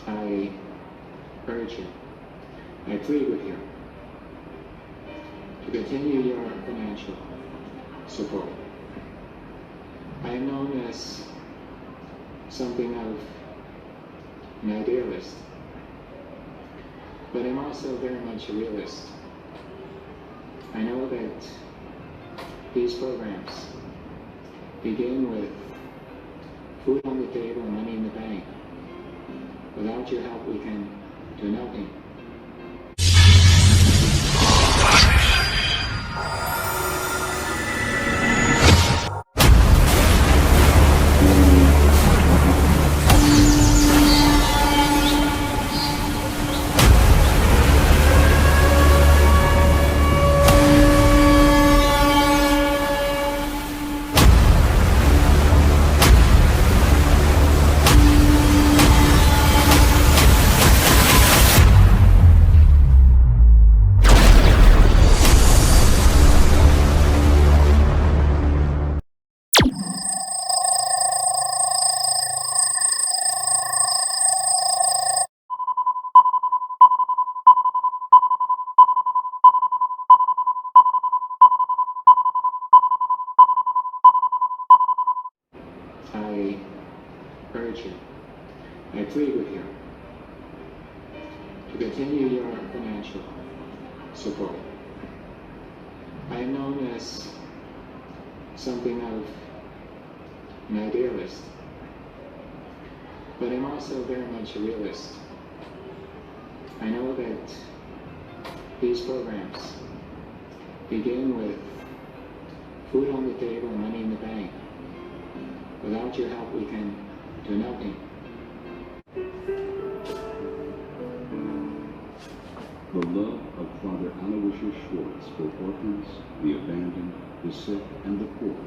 I urge you, I plead with you to continue your financial support. I am known as something of an idealist, but I'm also very much a realist. I know that these programs begin with food on the table and money in the bank. Without your help, we can do nothing. I urge you, I plead with you to continue your financial support. I am known as something of an idealist, but I'm also very much a realist. I know that these programs begin with food on the table and money in the bank. Without your help, we can do nothing. The love of Father Aloysius Schwartz for orphans, the abandoned, the sick, and the poor,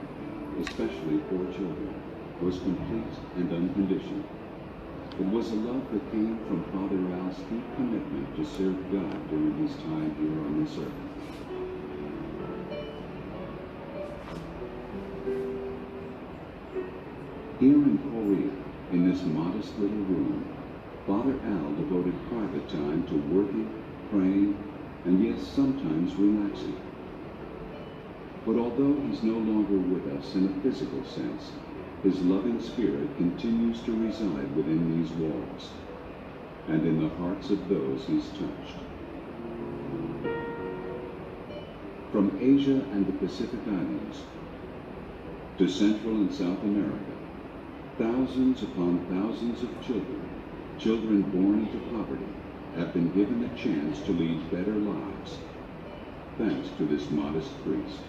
especially poor children, was complete and unconditional. It was a love that came from Father Al's deep commitment to serve God during his time here on this earth. Here in Korea, in this modest little room, Father Al devoted private time to working, praying, and yes, sometimes relaxing. But although he's no longer with us in a physical sense, his loving spirit continues to reside within these walls and in the hearts of those he's touched. From Asia and the Pacific Islands to Central and South America, thousands upon thousands of children born into poverty, have been given a chance to lead better lives, thanks to this modest priest.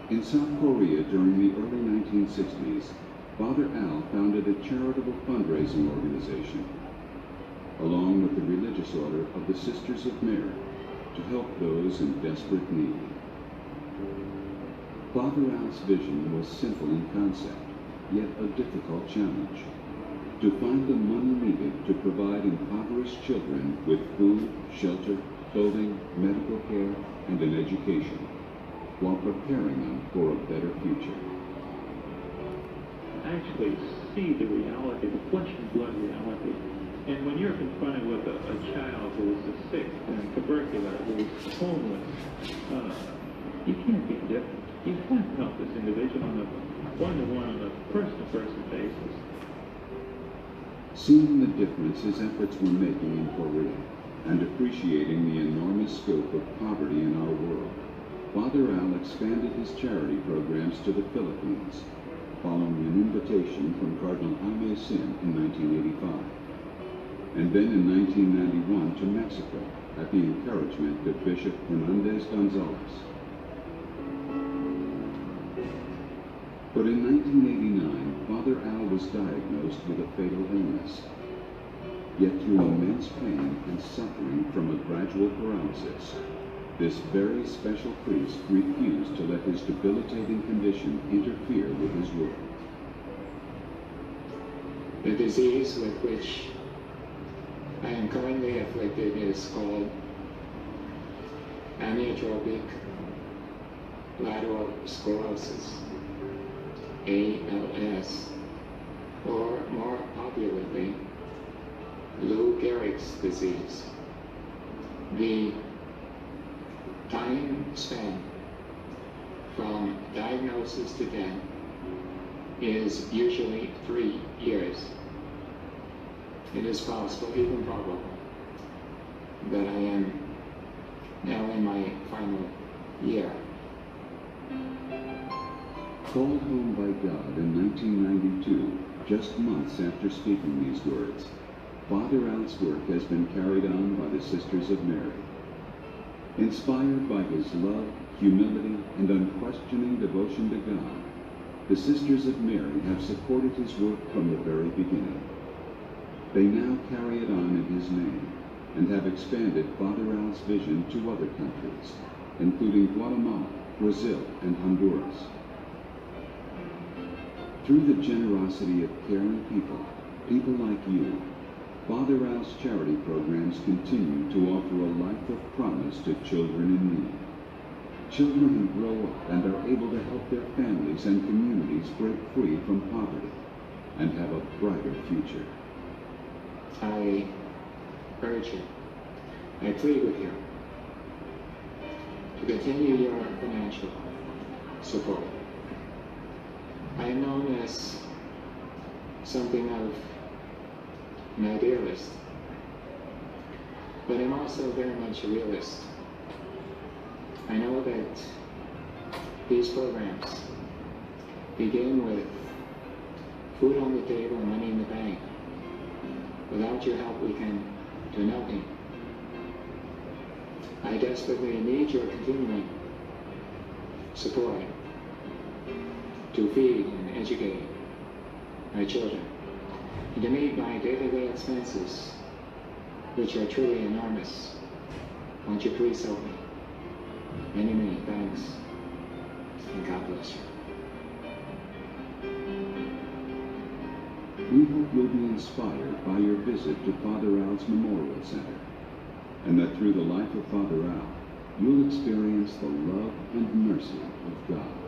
In South Korea during the early 1960s, Father Al founded a charitable fundraising organization, along with the religious order of the Sisters of Mary, to help those in desperate need. Father Al's vision was simple in concept, yet a difficult challenge: to find the money needed to provide impoverished children with food, shelter, clothing, medical care, and an education, while preparing them for a better future. Actually see the reality, the flesh and blood reality. And when you're confronted with a child who is sick and tubercular, who is homeless, you can't be different. You have to help this individual on a one-to-one, on a person-to-person basis. Seeing the difference his efforts were making in Korea, and appreciating the enormous scope of poverty in our world, Father Al expanded his charity programs to the Philippines, following an invitation from Cardinal Jaime Sin in 1985, and then in 1991 to Mexico at the encouragement of Bishop Hernandez Gonzalez. But in 1989, Father Al was diagnosed with a fatal illness. Yet through immense pain and suffering from a gradual paralysis, this very special priest refused to let his debilitating condition interfere with his work. The disease with which I am currently afflicted is called amyotrophic lateral sclerosis, ALS, or more popularly, this disease. The time span from diagnosis to death is usually 3 years. It is possible, even probable, that I am now in my final year. Called home by God in 1992, just months after speaking these words, Father Al's work has been carried on by the Sisters of Mary. Inspired by his love, humility, and unquestioning devotion to God, the Sisters of Mary have supported his work from the very beginning. They now carry it on in his name and have expanded Father Al's vision to other countries, including Guatemala, Brazil, and Honduras. Through the generosity of caring people like you, Father Al's charity programs continue to offer a life of promise to children in need. Children who grow up and are able to help their families and communities break free from poverty and have a brighter future. I urge you, I plead with you to continue your financial support. I am known as something of an idealist, but I'm also very much a realist. I know that these programs begin with food on the table and money in the bank. Without your help, we can do nothing. I desperately need your continuing support to feed and educate my children, and to meet my day-to-day expenses, which are truly enormous. Won't you please help me? Many, many thanks, and God bless you. We hope you'll be inspired by your visit to Father Al's Memorial Center, and that through the life of Father Al, you'll experience the love and mercy of God.